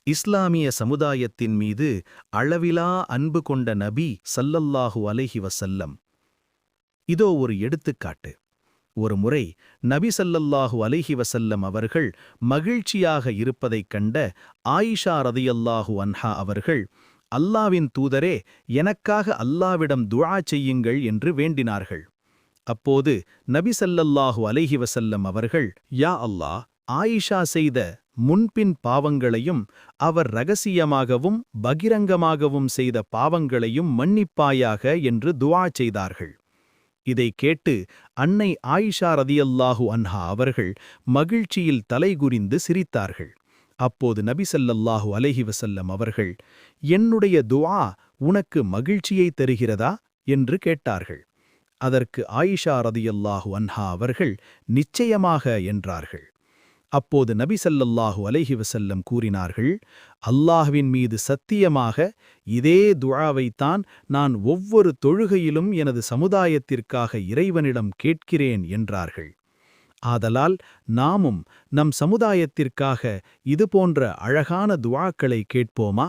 இஸ்லாமிய சமுதாயத்தின் மீது அளவிலா அன்பு கொண்ட நபி ஸல்லல்லாஹு அலைஹி வஸல்லம். இதோ ஒரு எடுத்துக்காட்டு. ஒரு முறை நபி ஸல்லல்லாஹு அலைஹி வஸல்லம் அவர்கள் மகிழ்ச்சியாக இருப்பதைக் கண்ட ஆயிஷா ரதியல்லாஹு அன்ஹா அவர்கள், அல்லாவின் தூதரே, எனக்காக அல்லாவிடம் துஆ செய்யுங்கள் என்று வேண்டினார்கள். அப்போது நபி ஸல்லல்லாஹு அலைஹி வஸல்லம் அவர்கள், யா அல்லாஹ், ஆயிஷா செய்த முன்பின் பாவங்களையும் அவர் இரகசியமாகவும் பகிரங்கமாகவும் செய்த பாவங்களையும் மன்னிப்பாயாக என்று துஆ செய்தார்கள். இதை கேட்டு அன்னை ஆயிஷா ரதியல்லாஹு அன்ஹா அவர்கள் மகிழ்ச்சியில் தலைகுனிந்து சிரித்தார்கள். அப்போது நபி ஸல்லல்லாஹு அலைஹி வஸல்லம் அவர்கள், என்னுடைய துஆ உனக்கு மகிழ்ச்சியை தருகிறதா என்று கேட்டார்கள். அதற்கு ஆயிஷா ரதியல்லாஹு அன்ஹா அவர்கள், நிச்சயமாக என்றார்கள். அப்போது நபி ஸல்லல்லாஹு அலைஹி வஸல்லம் கூறினார்கள், அல்லாஹ்வின் மீது சத்தியமாக இதே துஆவைத்தான் நான் ஒவ்வொரு தொழுகையிலும் எனது சமுதாயத்திற்காக இறைவனிடம் கேட்கிறேன் என்றார்கள். ஆதலால் நாமும் நம் சமுதாயத்திற்காக இதுபோன்ற அழகான துஆக்களை கேட்போமா?